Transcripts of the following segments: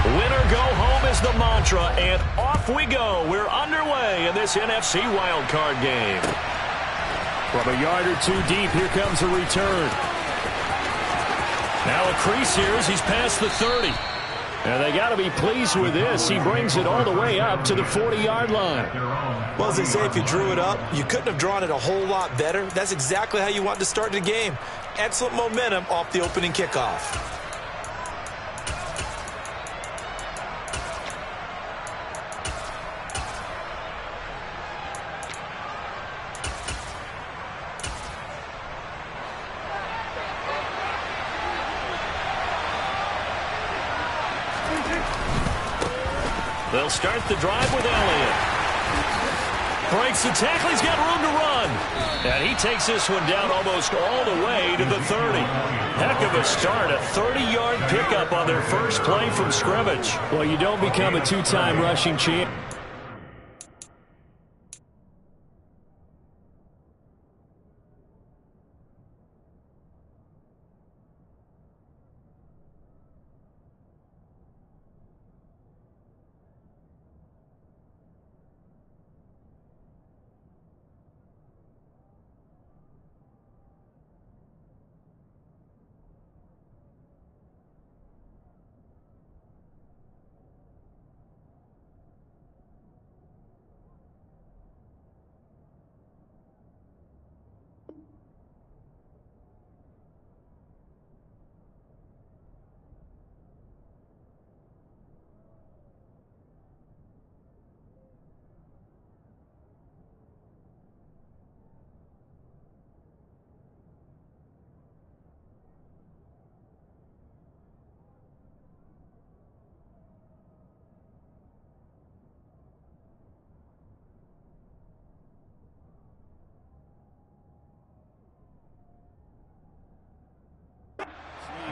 Winner go home is the mantra, and off we go. We're underway in this NFC wildcard game. From a yard or two deep, here comes a return. Now a crease here as he's past the 30. And they got to be pleased with this. He brings it all the way up to the 40-yard line. Well, as they say, if you drew it up, you couldn't have drawn it a whole lot better. That's exactly how you want to start the game. Excellent momentum off the opening kickoff. They'll start the drive with Elliott. Breaks the tackle. He's got room to run. And he takes this one down almost all the way to the 30. Heck of a start. A 30-yard pickup on their first play from scrimmage. Well, you don't become a two-time rushing champ.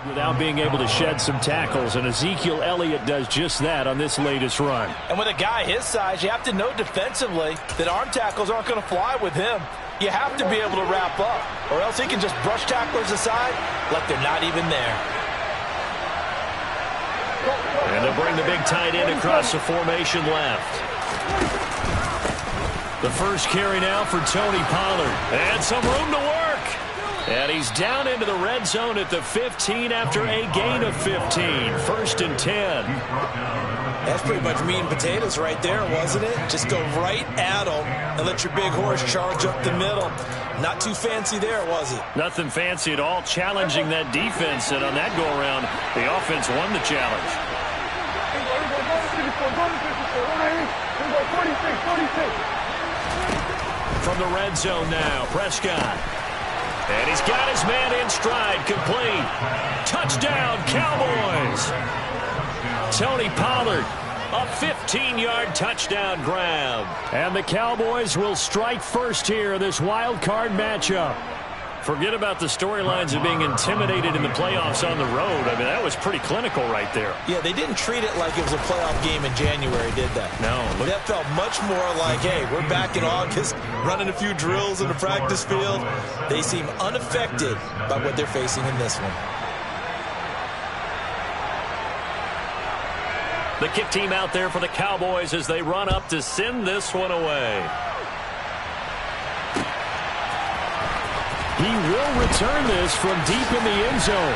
Without being able to shed some tackles, and Ezekiel Elliott does just that on this latest run. And with a guy his size, you have to know defensively that arm tackles aren't going to fly with him. You have to be able to wrap up, or else he can just brush tacklers aside like they're not even there. And they'll bring the big tight end across the formation left. The first carry now for Tony Pollard. And some room to work. And he's down into the red zone at the 15 after a gain of 15. First and 10. That's pretty much meat and potatoes right there, wasn't it? Just go right at them and let your big horse charge up the middle. Not too fancy there, was it? Nothing fancy at all, challenging that defense. And on that go-around, the offense won the challenge. From the red zone now, Prescott. And he's got his man in stride, complete. Touchdown, Cowboys. Tony Pollard, a 15-yard touchdown grab. And the Cowboys will strike first here in this wild card matchup. Forget about the storylines of being intimidated in the playoffs on the road. I mean, that was pretty clinical right there. Yeah, they didn't treat it like it was a playoff game in January, did they? No. That felt much more like, hey, we're back in August, running a few drills in the practice field. They seem unaffected by what they're facing in this one. The kick team out there for the Cowboys as they run up to send this one away. He will return this from deep in the end zone.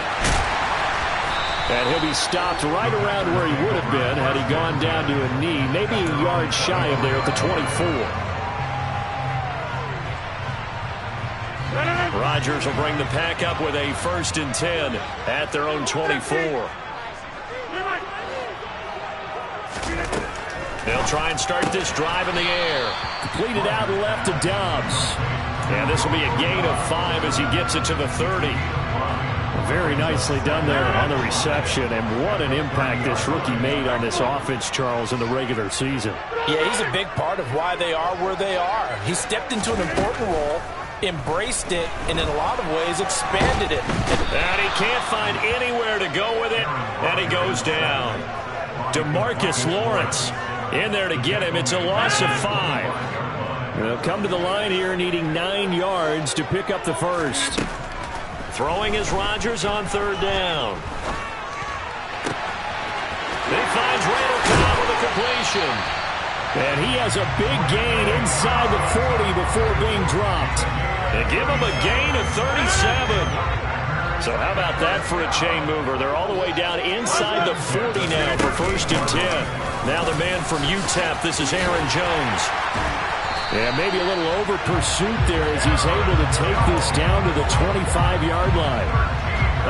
And he'll be stopped right around where he would have been had he gone down to a knee, maybe a yard shy of there at the 24. Rodgers will bring the pack up with a first and 10 at their own 24. They'll try and start this drive in the air. Completed out left to Dobbs. And this will be a gain of 5 as he gets it to the 30. Very nicely done there on the reception. And what an impact this rookie made on this offense, Charles, in the regular season. Yeah, he's a big part of why they are where they are. He stepped into an important role, embraced it, and in a lot of ways expanded it. And he can't find anywhere to go with it, and he goes down. DeMarcus Lawrence in there to get him. It's a loss of 5. They'll come to the line here needing 9 yards to pick up the first. Throwing is Rodgers on third down. They finds Randall Cobb with a completion. And he has a big gain inside the 40 before being dropped. They give him a gain of 37. So how about that for a chain mover? They're all the way down inside the 40 now for 1st and 10. Now the man from UTEP, this is Aaron Jones. Yeah, maybe a little over pursuit there as he's able to take this down to the 25-yard line.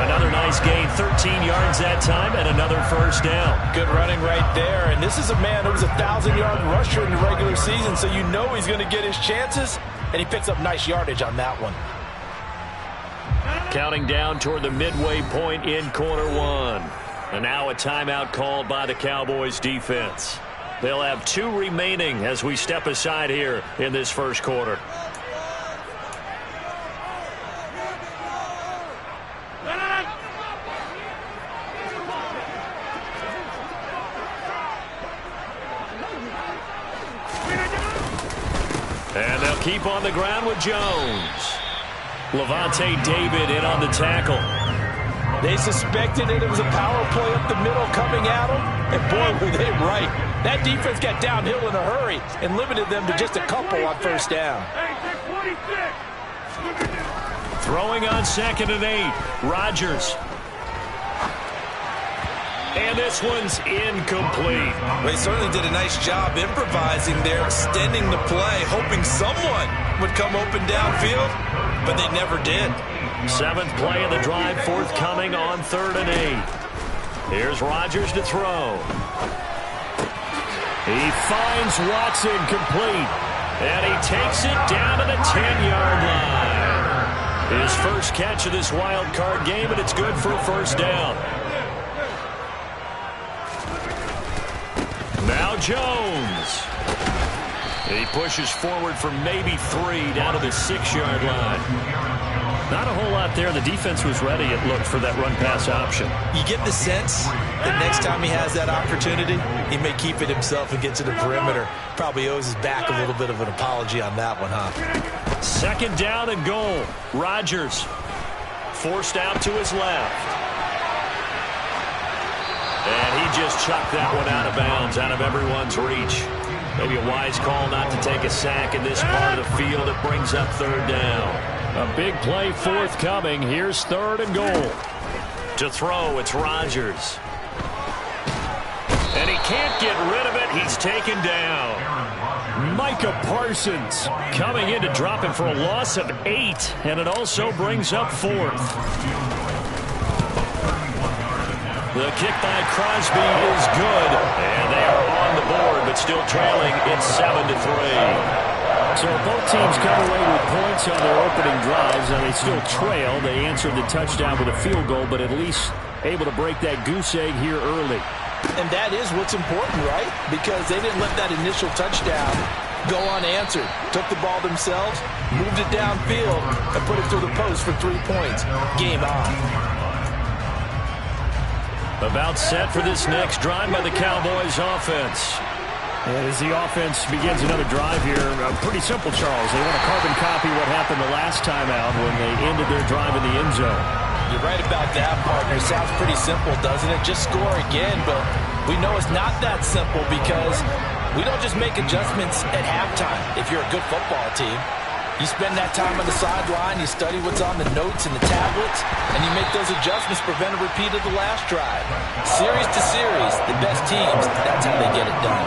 Another nice gain, 13 yards that time, and another 1st down. Good running right there. And this is a man who was a 1,000-yard rusher in the regular season, so you know he's going to get his chances, and he picks up nice yardage on that one. Counting down toward the midway point in quarter one. And now a timeout called by the Cowboys defense. They'll have 2 remaining as we step aside here in this first quarter. And they'll keep on the ground with Jones. Levante David in on the tackle. They suspected it was a power play up the middle coming at them, and boy, were they right. That defense got downhill in a hurry and limited them to just a couple on 1st down. Throwing on 2nd and 8. Rodgers. And this one's incomplete. They certainly did a nice job improvising there, extending the play, hoping someone would come open downfield, but they never did. 7th play of the drive forthcoming on 3rd and 8. Here's Rodgers to throw. He finds Watson complete. And he takes it down to the 10-yard line. His first catch of this wild card game, and it's good for a 1st down. Now Jones. He pushes forward for maybe 3 down to the 6-yard line. Not a whole lot there. The defense was ready, it looked, for that run-pass option. You get the sense that next time he has that opportunity, he may keep it himself and get to the perimeter. Probably owes his back a little bit of an apology on that one, huh? 2nd down and goal. Rodgers forced out to his left. And he just chucked that one out of bounds, out of everyone's reach. Maybe a wise call not to take a sack in this part of the field. It brings up 3rd down. A big play forthcoming. Here's 3rd and goal. To throw, it's Rodgers. And he can't get rid of it. He's taken down. Micah Parsons coming in to drop him for a loss of 8. And it also brings up 4th. The kick by Crosby is good. And they are on the board, but still trailing. It's 7-3. So both teams come away with points on their opening drives, and they still trail. They answered the touchdown with a field goal, but at least able to break that goose egg here early. And that is what's important, right? Because they didn't let that initial touchdown go unanswered. Took the ball themselves, moved it downfield, and put it through the post for 3 points. Game on. About set for this next drive by the Cowboys offense. As the offense begins another drive here, pretty simple, Charles. They want to carbon copy what happened the last time out when they ended their drive in the end zone. You're right about that, partner. Sounds pretty simple, doesn't it? Just score again, but we know it's not that simple because we don't just make adjustments at halftime if you're a good football team. You spend that time on the sideline, you study what's on the notes and the tablets, and you make those adjustments, prevent a repeat of the last drive. Series to series, the best teams, that's how they get it done.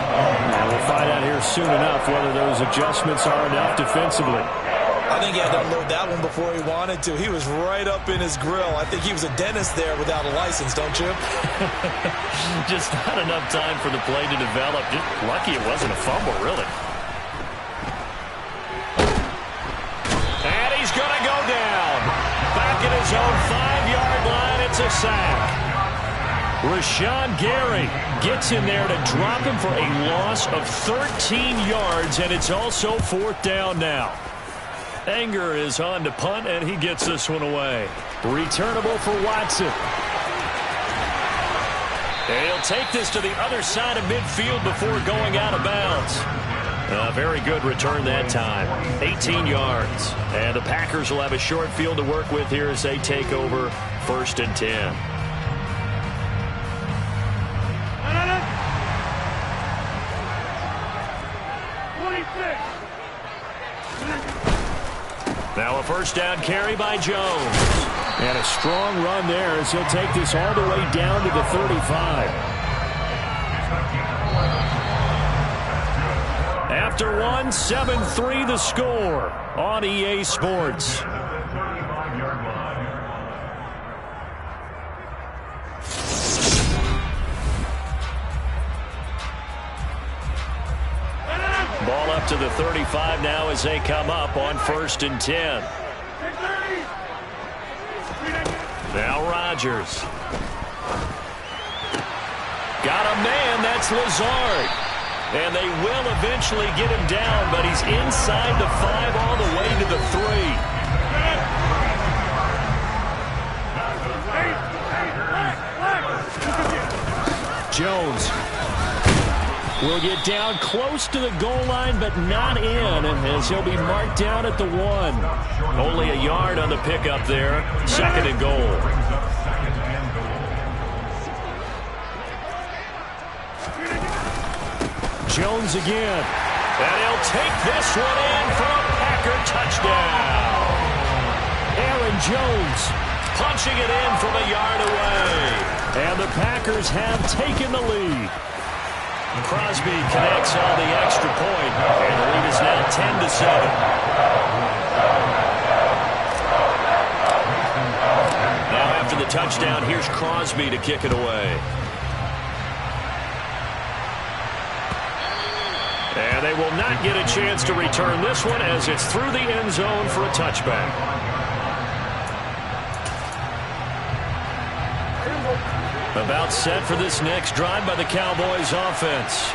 And we'll find out here soon enough whether those adjustments are enough defensively. I think he had to unload that one before he wanted to. He was right up in his grill. I think he was a dentist there without a license, don't you? Just not enough time for the play to develop. Just lucky it wasn't a fumble, really. And he's going to go down. Back at his own 5-yard line, it's a sack. Rashawn Gary gets in there to drop him for a loss of 13 yards, and it's also 4th down now. Anger is on to punt, and he gets this one away. Returnable for Watson. And he'll take this to the other side of midfield before going out of bounds. A very good return that time. 18 yards. And the Packers will have a short field to work with here as they take over 1st and 10. Now a first down carry by Jones. And a strong run there as he'll take this all the way down to the 35. After one, 7-3 the score on EA Sports. Ball up to the 35 now as they come up on 1st and 10. Now Rodgers. Got a man, that's Lazard. And they will eventually get him down, but he's inside the 5 all the way to the 3. Jones will get down close to the goal line, but not in, as he'll be marked down at the 1. Only a yard on the pickup there. 2nd and goal. Jones again. And he'll take this one in for a Packer touchdown. Aaron Jones punching it in from a yard away. And the Packers have taken the lead. Crosby connects on the extra point, and the lead is now 10-7. Now after the touchdown, here's Crosby to kick it away. And they will not get a chance to return this one as it's through the end zone for a touchback. About set for this next drive by the Cowboys offense.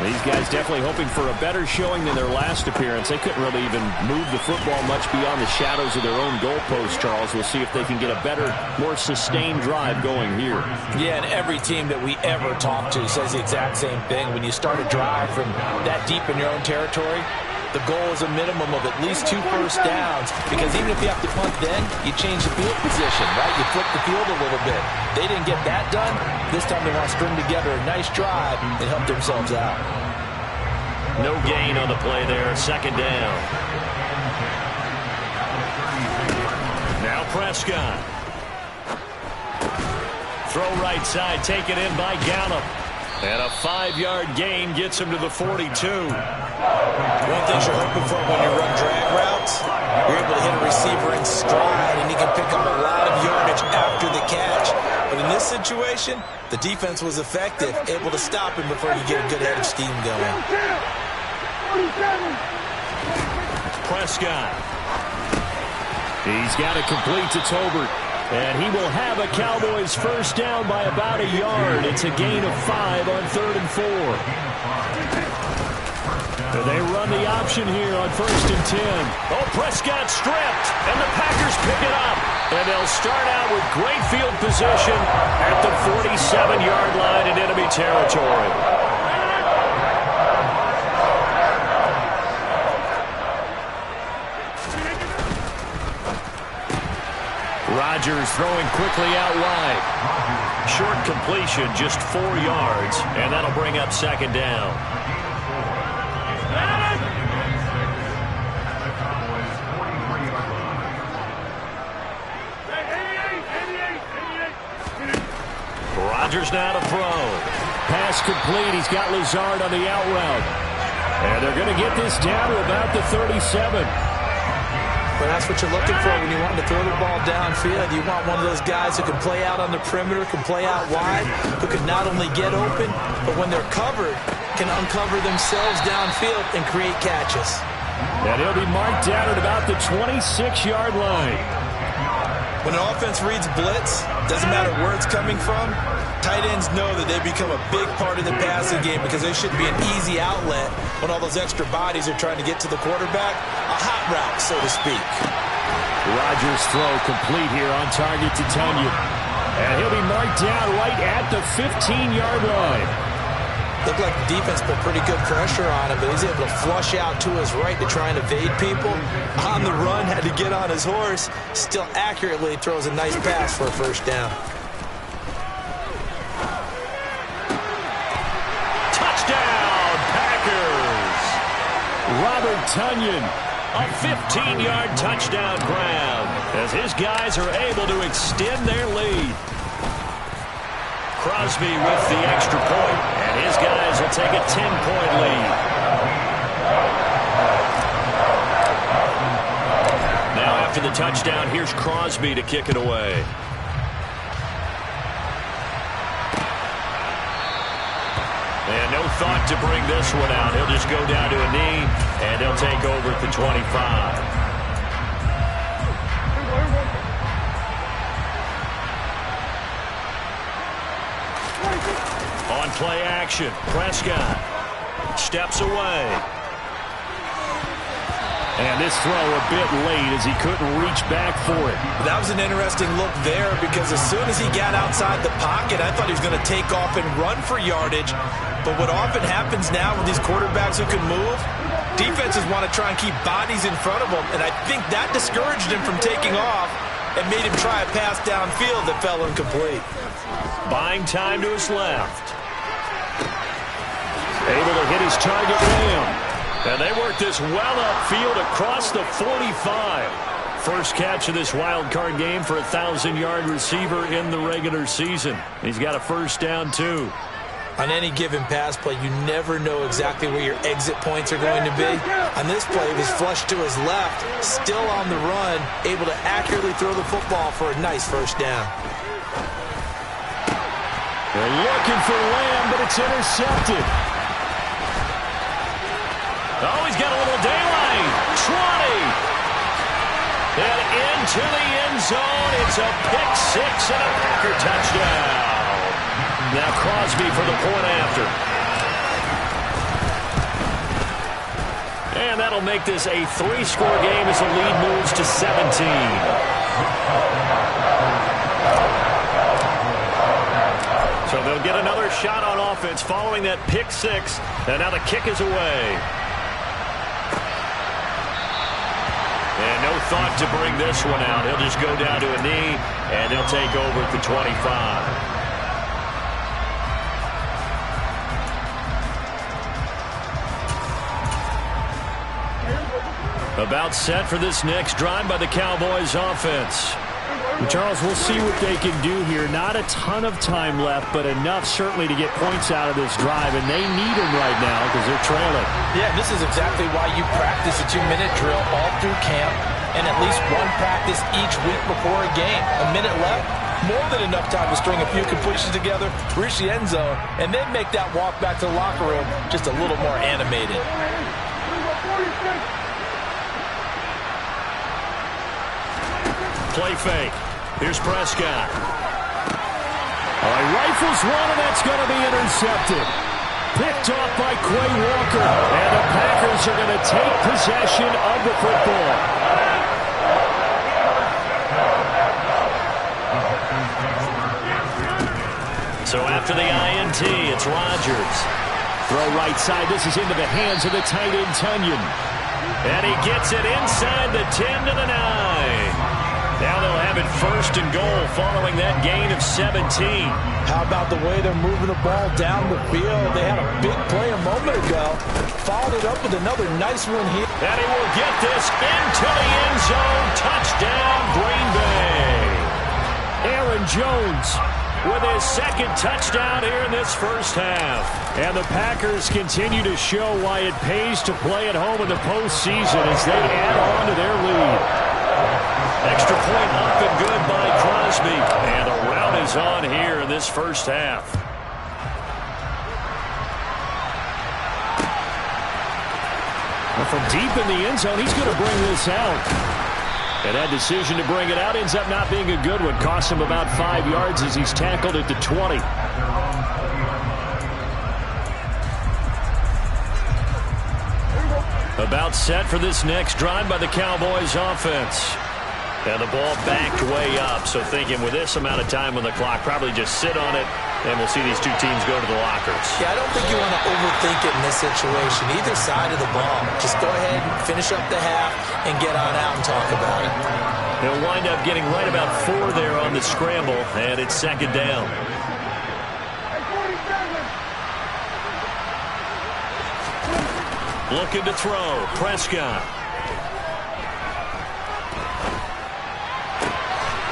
These guys definitely hoping for a better showing than their last appearance. They couldn't really even move the football much beyond the shadows of their own goalpost, Charles. We'll see if they can get a better, more sustained drive going here. Yeah, and every team that we ever talk to says the exact same thing. When you start a drive from that deep in your own territory, the goal is a minimum of at least 2 first downs, because even if you have to punt then, you change the field position, right? You flip the field a little bit. They didn't get that done. This time they want to string together a nice drive and help themselves out. No gain on the play there. 2nd down. Now Prescott. Throw right side, taken in by Gallup. And a 5-yard gain gets him to the 42. One thing you're hoping for when you run drag routes, you're able to hit a receiver in stride, and he can pick up a lot of yardage after the catch. But in this situation, the defense was effective, able to stop him before you get a good head of steam going. Prescott. He's got it complete to Tolbert. And he will have a Cowboys first down by about a yard. It's a gain of 5 on 3rd and 4. And they run the option here on 1st and 10. Oh, Prescott stripped, and the Packers pick it up. And they'll start out with great field position at the 47-yard line in enemy territory. Rodgers throwing quickly out wide. Short completion, just 4 yards, and that'll bring up 2nd down. Rodgers now to throw. Pass complete. He's got Lazard on the out route. And they're going to get this down to about the 37. Well, that's what you're looking for when you want to throw the ball downfield. You want one of those guys who can play out on the perimeter, can play out wide, who can not only get open, but when they're covered, can uncover themselves downfield and create catches. And he'll be marked down at about the 26-yard line. When an offense reads blitz, doesn't matter where it's coming from, tight ends know that they become a big part of the passing game because they should be an easy outlet when all those extra bodies are trying to get to the quarterback. A hot route, so to speak. Rodgers' throw complete here on target to Tunyon. And he'll be marked down right at the 15-yard line. Looked like the defense put pretty good pressure on him, but he's able to flush out to his right to try and evade people. On the run, had to get on his horse. Still accurately throws a nice pass for a first down. Touchdown, Packers! Robert Tunyon A 15-yard touchdown grab as his guys are able to extend their lead. Crosby with the extra point, and his guys will take a 10-point lead. Now after the touchdown, here's Crosby to kick it away. And no thought to bring this one out. He'll just go down to a knee, and they'll take over at the 25. On play action, Prescott steps away. And this throw a bit late as he couldn't reach back for it. That was an interesting look there because as soon as he got outside the pocket, I thought he was going to take off and run for yardage. But what often happens now with these quarterbacks who can move, defenses want to try and keep bodies in front of them. And I think that discouraged him from taking off and made him try a pass downfield that fell incomplete. Buying time to his left. Able to hit his target man. And they work this well upfield across the 45. First catch of this wild card game for a 1,000-yard receiver in the regular season. He's got a first down, too. On any given pass play, you never know exactly where your exit points are going to be. On this play, he was flushed to his left, still on the run, able to accurately throw the football for a nice first down. They're looking for Lamb, but it's intercepted. Oh, he's got a little daylight. 20. And into the end zone. It's a pick six and a Packer touchdown. Now Crosby for the point after. And that'll make this a 3-score game as the lead moves to 17. So they'll get another shot on offense following that pick six. And now the kick is away. And no thought to bring this one out. He'll just go down to a knee, and they'll take over at the 25. About set for this next drive by the Cowboys offense. Charles, we'll see what they can do here. Not a ton of time left, but enough certainly to get points out of this drive, and they need them right now because they're trailing. Yeah, this is exactly why you practice a 2-minute drill all through camp and at least one practice each week before a game. A minute left, more than enough time to string a few completions together, reach the end zone, and then make that walk back to the locker room just a little more animated. Play fake. Here's Prescott. All right, rifles one, and that's going to be intercepted. Picked off by Quay Walker. And the Packers are going to take possession of the football. So after the INT, it's Rodgers. Throw right side. This is into the hands of the tight end, Tunyon. And he gets it inside the 10 to the 9. Now they'll have it first and goal following that gain of 17. How about the way they're moving the ball down the field? They had a big play a moment ago. Followed it up with another nice one here. And he will get this into the end zone. Touchdown, Green Bay. Aaron Jones with his second touchdown here in this first half. And the Packers continue to show why it pays to play at home in the postseason as they add on to their lead. Extra point up and good by Crosby. And the rout is on here in this first half. Well, from deep in the end zone, he's going to bring this out. And that decision to bring it out ends up not being a good one. Costs him about 5 yards as he's tackled at the 20. About set for this next drive by the Cowboys offense. And the ball backed way up, so thinking with this amount of time on the clock, probably just sit on it, and we'll see these two teams go to the lockers. Yeah, I don't think you want to overthink it in this situation, either side of the ball. Just go ahead and finish up the half and get on out and talk about it. They'll wind up getting right about 4 there on the scramble, and it's second down. Looking to throw, Prescott.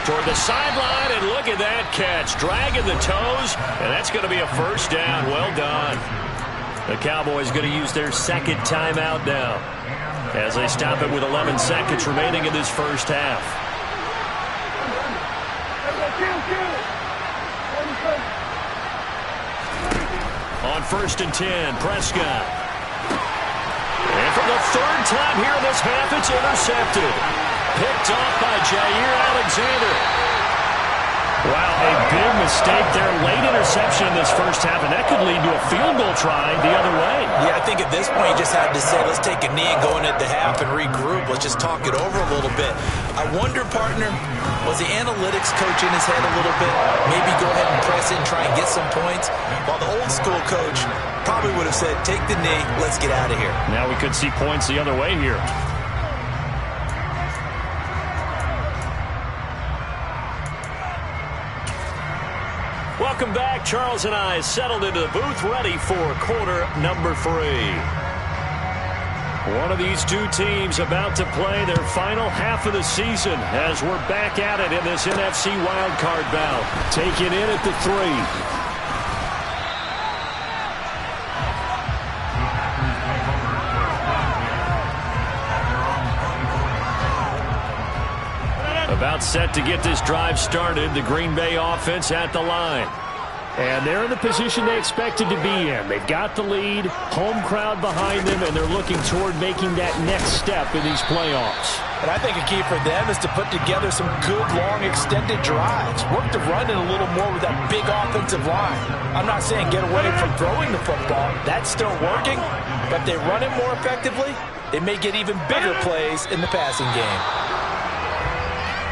Toward the sideline, and look at that catch. Dragging the toes, and that's going to be a first down. Well done. The Cowboys going to use their second timeout now as they stop it with 11 seconds remaining in this first half. On 1st and 10, Prescott. And for the third time here in this half, it's intercepted. Picked off by Jair Alexander. Wow, a big mistake there. Late interception in this first half, and that could lead to a field goal try the other way. Yeah, I think at this point you just had to say, let's take a knee and go in at the half and regroup. Let's just talk it over a little bit. I wonder, partner, was the analytics coach in his head a little bit? Maybe go ahead and press it and try and get some points? While the old school coach probably would have said, take the knee, let's get out of here. Now we could see points the other way here. Welcome back. Charles and I settled into the booth, ready for quarter number 3. One of these two teams about to play their final half of the season as we're back at it in this NFC wildcard bout. Taking in at the 3. About set to get this drive started. The Green Bay offense at the line. And they're in the position they expected to be in. They've got the lead, home crowd behind them, and they're looking toward making that next step in these playoffs. And I think a key for them is to put together some good, long, extended drives. Work the run in a little more with that big offensive line. I'm not saying get away from throwing the football. That's still working. But if they run it more effectively, they may get even bigger plays in the passing game.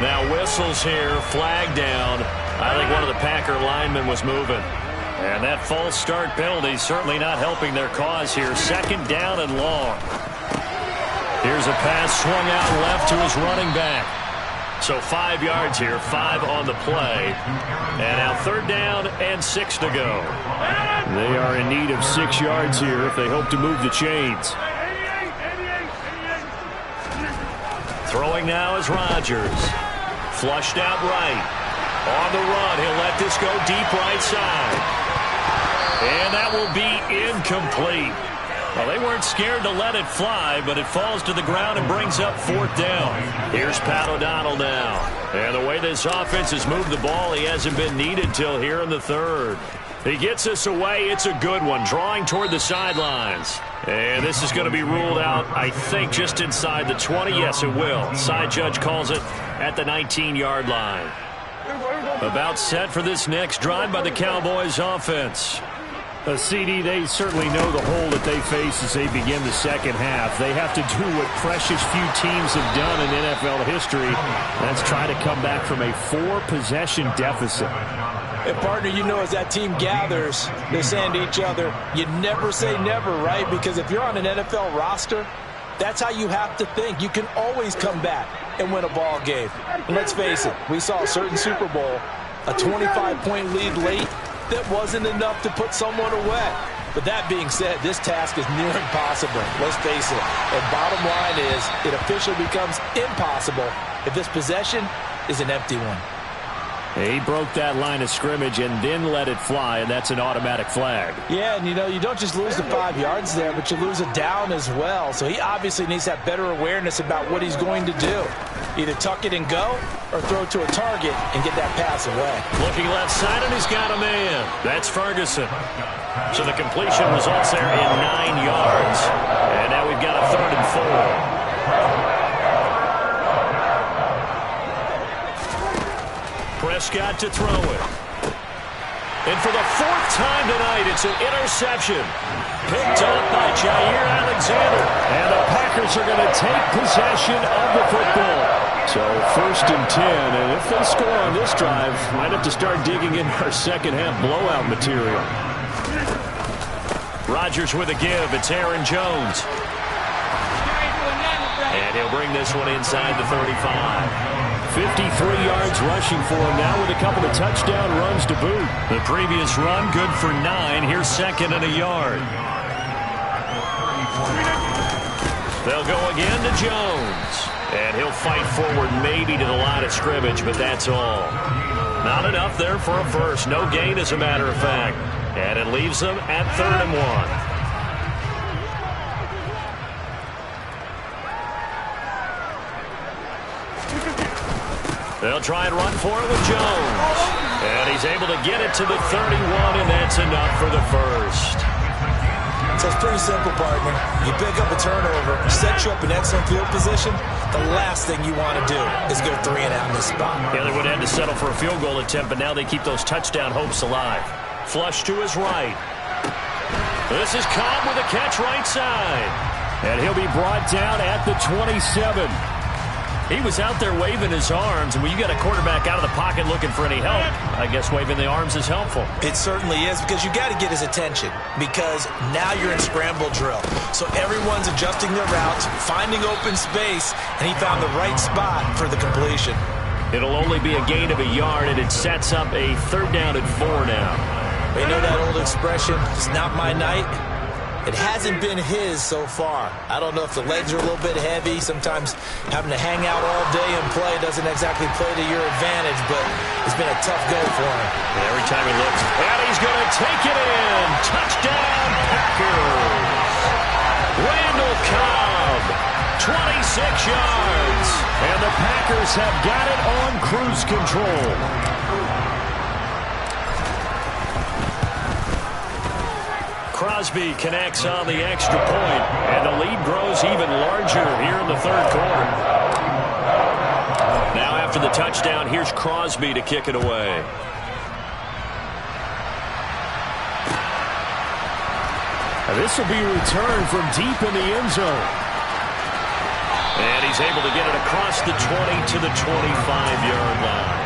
Now whistles here, flag down. I think one of the Packer linemen was moving. And that false start penalty certainly not helping their cause here. 2nd down and long. Here's a pass swung out left to his running back. So 5 yards here, 5 on the play. And now 3rd down and 6 to go. They are in need of 6 yards here if they hope to move the chains. Throwing now is Rodgers. Flushed out right. On the run, he'll let this go deep right side. And that will be incomplete. Well, they weren't scared to let it fly, but it falls to the ground and brings up 4th down. Here's Pat O'Donnell now. And the way this offense has moved the ball, he hasn't been needed till here in the 3rd. He gets us away. It's a good one, drawing toward the sidelines. And this is going to be ruled out, I think, just inside the 20. Yes, it will. Side judge calls it at the 19-yard line. About set for this next drive by the Cowboys offense. CD, they certainly know the hole that they face as they begin the second half. They have to do what precious few teams have done in NFL history. That's try to come back from a 4-possession deficit. And, partner, you know as that team gathers, they're saying to each other, you never say never, right? Because if you're on an NFL roster, that's how you have to think. You can always come back and win a ball game. And let's face it, we saw a certain Super Bowl, a 25-point lead late that wasn't enough to put someone away. But that being said, this task is near impossible. Let's face it. And bottom line is, it officially becomes impossible if this possession is an empty one. He broke that line of scrimmage and then let it fly, and that's an automatic flag. Yeah, and you don't just lose the 5 yards there, but you lose a down as well. So he obviously needs to have better awareness about what he's going to do. Either tuck it and go or throw to a target and get that pass away. Looking left side, and he's got a man. That's Ferguson. So the completion results there in 9 yards. And now we've got a 3rd and 4. Prescott to throw it. And for the 4th time tonight, it's an interception. Picked up by Jair Alexander. And the Packers are going to take possession of the football. So 1st and 10, and if they score on this drive, might have to start digging in our second half blowout material. Rodgers with a give. It's Aaron Jones. And he'll bring this one inside the 35. 53 yards rushing for him now with a couple of touchdown runs to boot. The previous run good for 9. Here's 2nd and a yard. They'll go again to Jones. And he'll fight forward maybe to the line of scrimmage, but that's all. Not enough there for a first. No gain, as a matter of fact. And it leaves them at 3rd and 1. They'll try and run for it with Jones. And he's able to get it to the 31, and that's enough for the first. So it's pretty simple, partner. You pick up a turnover, set you up in excellent field position. The last thing you want to do is go 3 and out in this spot. Yeah, they would have had to settle for a field goal attempt, but now they keep those touchdown hopes alive. Flush to his right. This is Cobb with a catch right side. And he'll be brought down at the 27. He was out there waving his arms, and when you got a quarterback out of the pocket looking for any help, I guess waving the arms is helpful. It certainly is, because you got to get his attention, because now you're in scramble drill. So everyone's adjusting their routes, finding open space, and he found the right spot for the completion. It'll only be a gain of a yard, and it sets up a 3rd down and 4 now. You know that old expression, it's not my night? It hasn't been his so far. I don't know if the legs are a little bit heavy. Sometimes having to hang out all day and play doesn't exactly play to your advantage, but it's been a tough go for him. And every time he looks, and he's going to take it in. Touchdown, Packers. Randall Cobb, 26 yards. And the Packers have got it on cruise control. Crosby connects on the extra point, and the lead grows even larger here in the 3rd quarter. Now after the touchdown, here's Crosby to kick it away. This will be returned from deep in the end zone. And he's able to get it across the 20 to the 25-yard line.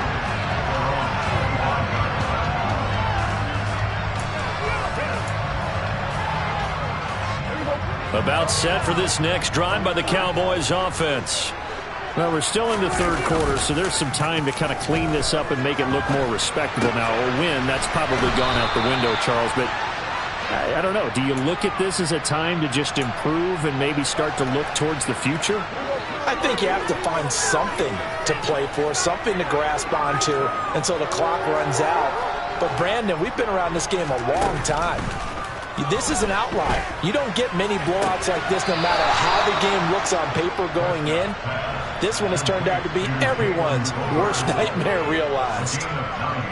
About set for this next drive by the Cowboys offense. Well, we're still in the 3rd quarter, so there's some time to kind of clean this up and make it look more respectable now. A win, that's probably gone out the window, Charles, but I don't know. Do you look at this as a time to just improve and maybe start to look towards the future? I think you have to find something to play for, something to grasp onto until the clock runs out. But, Brandon, we've been around this game a long time. This is an outlier. You don't get many blowouts like this no matter how the game looks on paper going in. This one has turned out to be everyone's worst nightmare realized.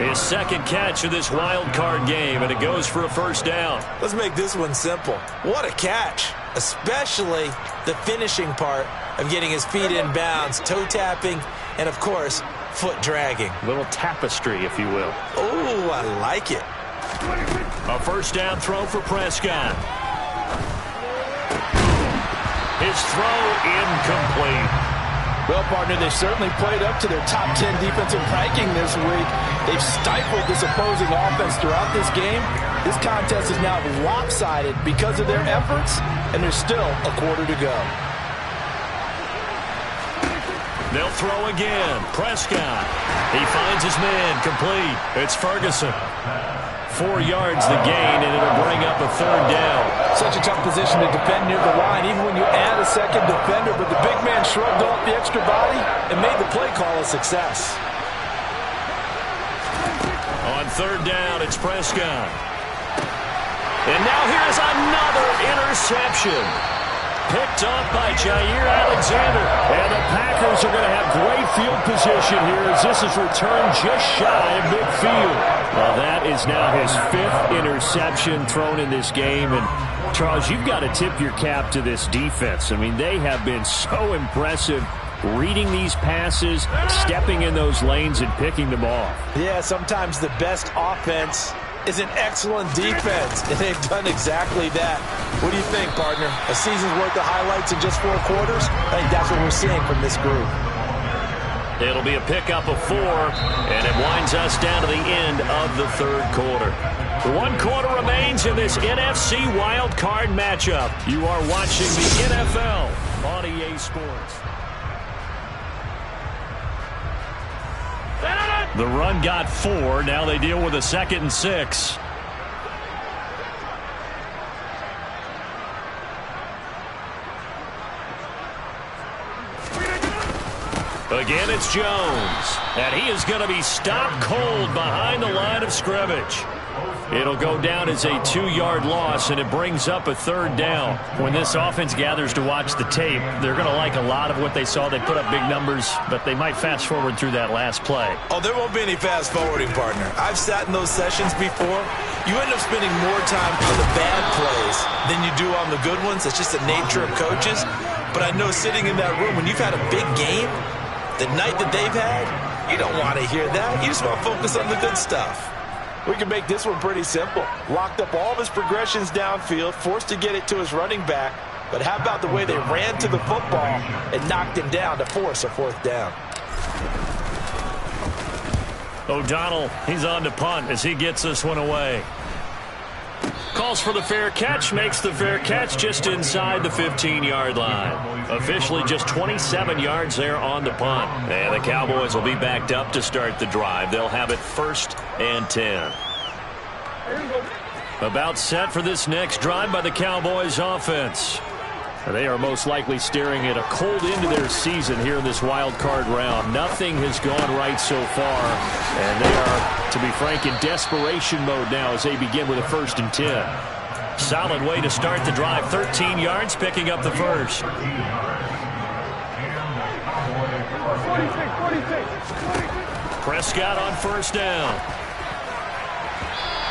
His 2nd catch of this wild card game, and it goes for a 1st down. Let's make this one simple. What a catch, especially the finishing part of getting his feet in bounds, toe tapping, and, of course, foot dragging. A little tapestry, if you will. Oh, I like it. A 1st down throw for Prescott. His throw incomplete. Well, partner, they certainly played up to their top 10 defensive ranking this week. They've stifled this opposing offense throughout this game. This contest is now lopsided because of their efforts, and there's still a quarter to go. They'll throw again. Prescott. He finds his man. Complete. It's Ferguson. 4 yards the gain, and it'll bring up a 3rd down. Such a tough position to defend near the line, even when you add a 2nd defender, but the big man shrugged off the extra body and made the play call a success. On 3rd down, it's Prescott. And now here's another interception. Picked off by Jair Alexander. And the Packers are going to have great field position here as this is returned just shy of midfield. Well, that is now his 5th interception thrown in this game. And, Charles, you've got to tip your cap to this defense. I mean, they have been so impressive reading these passes, stepping in those lanes, and picking them off. Yeah, sometimes the best offense is an excellent defense, and they've done exactly that. What do you think, partner? A season's worth of highlights in just 4 quarters? I think that's what we're seeing from this group. It'll be a pickup of 4, and it winds us down to the end of the 3rd quarter. 1 quarter remains in this NFC wild card matchup. You are watching the NFL on EA Sports. The run got 4. Now they deal with a 2nd and 6. Again, it's Jones. And he is going to be stopped cold behind the line of scrimmage. It'll go down as a 2-yard loss, and it brings up a 3rd down. When this offense gathers to watch the tape, they're going to like a lot of what they saw. They put up big numbers, but they might fast forward through that last play. Oh, there won't be any fast forwarding, partner. I've sat in those sessions before. You end up spending more time on the bad plays than you do on the good ones. It's just the nature of coaches. But I know sitting in that room, when you've had a big game, the night that they've had, you don't want to hear that. You just want to focus on the good stuff. We can make this one pretty simple. Locked up all of his progressions downfield, forced to get it to his running back. But how about the way they ran to the football and knocked him down to force a 4th down? O'Donnell, he's on to punt as he gets this one away. Calls for the fair catch, makes the fair catch just inside the 15-yard line. Officially just 27 yards there on the punt. And the Cowboys will be backed up to start the drive. They'll have it 1st and 10. About set for this next drive by the Cowboys offense. They are most likely staring at a cold end to their season here in this wild card round. Nothing has gone right so far, and they are, to be frank, in desperation mode now as they begin with a 1st and 10. Solid way to start the drive. 13 yards, picking up the 1st. Prescott on 1st down.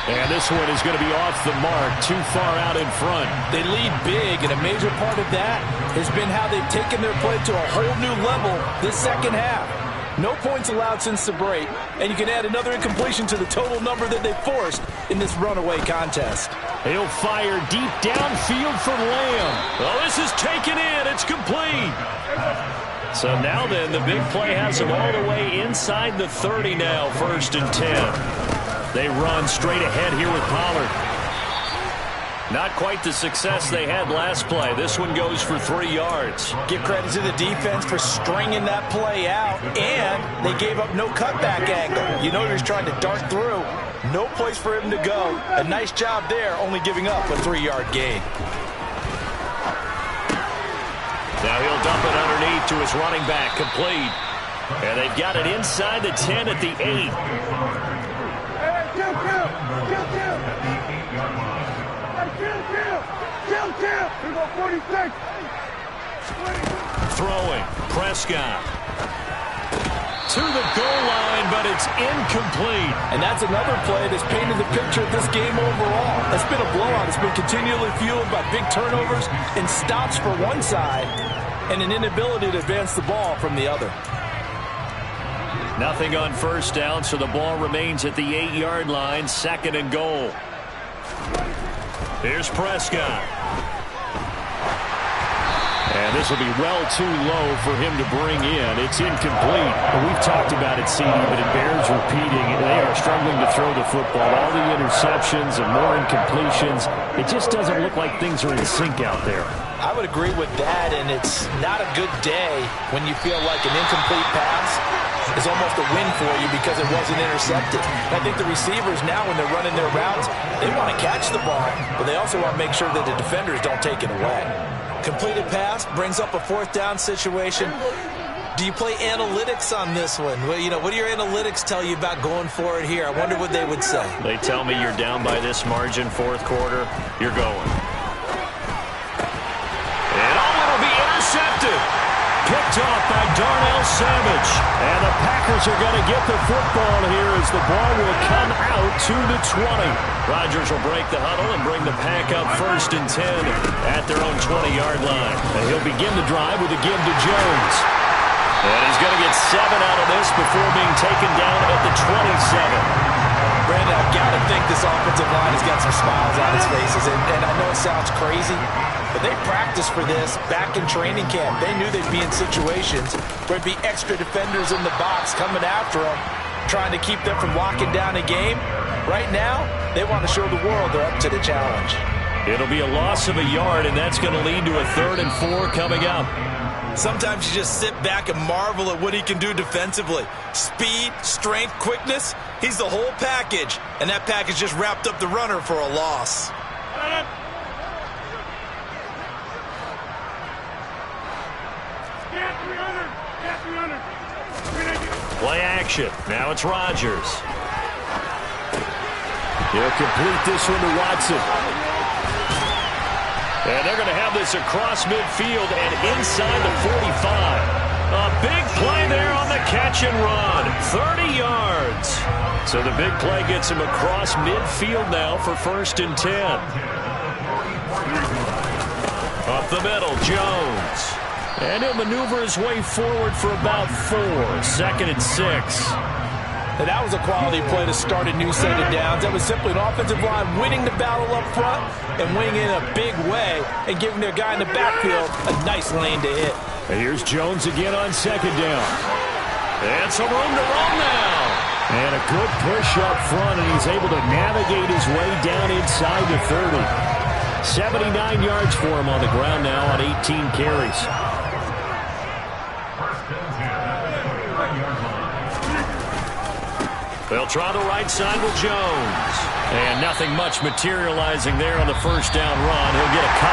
And this one is going to be off the mark, too far out in front. They lead big, and a major part of that has been how they've taken their play to a whole new level this second half. No points allowed since the break, and you can add another incompletion to the total number that they forced in this runaway contest. He'll fire deep downfield for Lamb. Oh, this is taken in. It's complete. So now then, the big play has him all the way inside the 30 now, 1st and 10. They run straight ahead here with Pollard. Not quite the success they had last play. This one goes for 3 yards. Give credit to the defense for stringing that play out, and they gave up no cutback angle. You know he was trying to dart through. No place for him to go. A nice job there, only giving up a 3-yard gain. Now he'll dump it underneath to his running back, complete. And they've got it inside the 10 at the 8. Throwing, Prescott. To the goal line, but it's incomplete. And that's another play that's painted the picture of this game overall. It's been a blowout. It's been continually fueled by big turnovers and stops for one side and an inability to advance the ball from the other. Nothing on 1st down, so the ball remains at the 8-yard line, 2nd and goal. Here's Prescott. And this will be well too low for him to bring in. It's incomplete. We've talked about it, CD, but it bears repeating. They are struggling to throw the football. All the interceptions and more incompletions. It just doesn't look like things are in sync out there. I would agree with that, and it's not a good day when you feel like an incomplete pass is almost a win for you because it wasn't intercepted. And I think the receivers now, when they're running their routes, they want to catch the ball, but they also want to make sure that the defenders don't take it away. Completed pass brings up a 4th down situation. Do you play analytics on this one? Well, you know, what do your analytics tell you about going for it here? I wonder what they would say. They tell me you're down by this margin, 4th quarter, you're going. And it'll be intercepted. Picked off by Darnell Savage. And the Packers are going to get the football here as the ball will come out to the 20. Rodgers will break the huddle and bring the Pack up 1st and 10 at their own 20-yard line. And he'll begin the drive with a give to Jones. And he's going to get 7 out of this before being taken down at the 27. Brandon, I've got to think this offensive line has got some smiles on its faces. And I know it sounds crazy, but they practiced for this back in training camp. They knew they'd be in situations where there'd be extra defenders in the box coming after them, trying to keep them from locking down a game. Right now, they want to show the world they're up to the challenge. It'll be a loss of a yard, and that's going to lead to a 3rd and 4 coming up. Sometimes you just sit back and marvel at what he can do defensively. Speed, strength, quickness, he's the whole package. And that package just wrapped up the runner for a loss. Play action. Now it's Rodgers. He'll complete this one to Watson. And they're going to have this across midfield and inside the 45. A big play there on the catch and run. 30 yards. So the big play gets him across midfield now for 1st and 10. Up the middle, Jones. And he'll maneuver his way forward for about 4. 2nd and 6. And that was a quality play to start a new set of downs. That was simply an offensive line winning the battle up front and winning in a big way and giving their guy in the backfield a nice lane to hit. And here's Jones again on 2nd down. And some room to run now. And a good push up front, and he's able to navigate his way down inside the 30. 79 yards for him on the ground now on 18 carries. They'll try the right side with Jones. And nothing much materializing there on the 1st down run. He'll get a couple.